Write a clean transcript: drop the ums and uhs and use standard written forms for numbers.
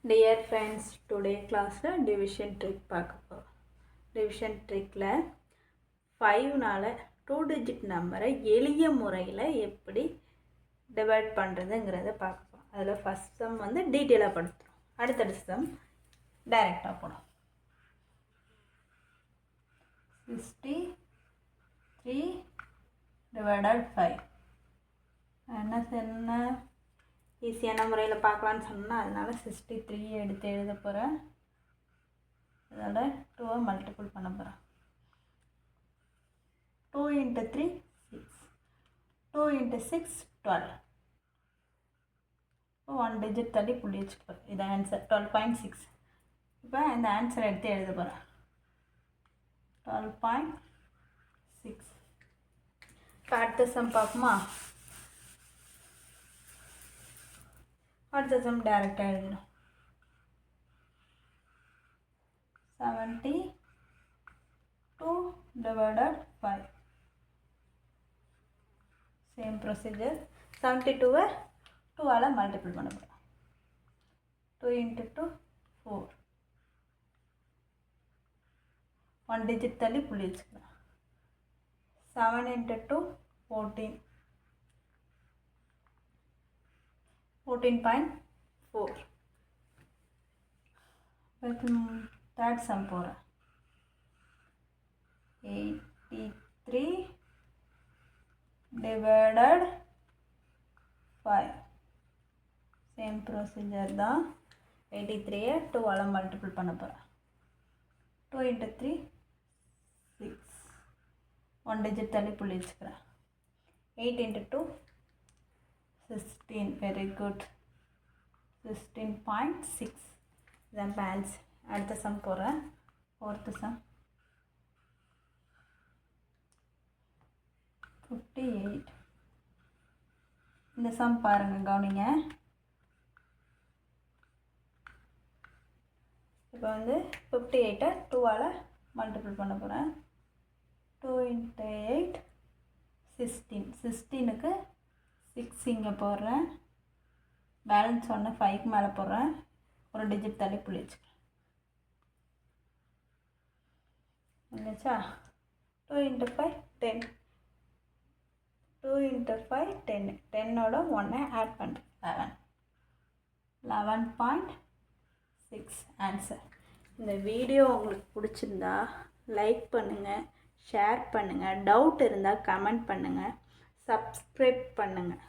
Dear friends, today class division trick பார்க்க division trickல 5னால 2 digit நம்பரை எளிய முறையில் எப்படி டிவைட் பண்ணுறதுங்கிறத பார்க்கலாம். அதில் ஃபஸ்ட் சம் வந்து டீட்டெயிலாக படுத்துகிறோம். அடுத்தடுத்த சம் டைரெக்டாக போனோம். 63 divided 5 என்ன ஈஸியான முறையில் பார்க்கலான்னு சொன்னால் அதனால் 63 எடுத்து எழுத போகிறேன். அதோட 2 மல்டிபிள் பண்ண போகிறேன். 2 into 3 6, 2 into 6 12. இப்போ 1 டிஜிட் தள்ளி புள்ளி வச்சுப்போம். இது ஆன்சர் 12.6. இப்போ இந்த ஆன்சர் எடுத்து எழுத போகிறேன். 12.6. இப்போ அடுத்த சம் பார்ப்போமா? அடுத்த சம் டைரெக்டாக எழுதணும். 72 divided 5. Same procedure. 72 2ஆல் மல்டிபிள் பண்ண போகிறோம். 2 into 2 4. 1 டிஜிட் தள்ளி புள்ளி வச்சுக்கலாம். 7 into 2 14. 14.4. தேர்ட் சம் போகிறேன். 83 divided 5. சேம் ப்ரொசீஜர் தான். 83 2ஆல் மல்டிபிள் பண்ண போகிறேன். 2 into 3 6. 1 டிஜிட் தள்ளி புள்ளி வச்சுக்கிறேன். 8 into 2 16. Very good. 16.6. then balance. அடுத்த சம் போகிறேன். Fourth some 58. இந்த சம் பாருங்கள், கவனிங்க. இப்போ வந்து 58 2ஆல் மல்டிபிள் பண்ண போகிறேன். 2 into 8 16. 16க்கு 6 இங்கே போடுறேன். பேலன்ஸ் 1 5க்கு மேலே போடுறேன். ஒரு டிஜிட் தள்ளி புள்ளி வச்சுக்கிறேன். இல்லைச்சா? 2 into 5 10. 2 into 5 10. 10ஓட 1 ஆட் பண்ணுறேன். 11.6 ஆன்சர். இந்த வீடியோ உங்களுக்கு பிடிச்சிருந்தா லைக் பண்ணுங்கள், ஷேர் பண்ணுங்கள், டவுட் இருந்தால் கமெண்ட் பண்ணுங்கள், சப்ஸ்கிரைப் பண்ணுங்கள்.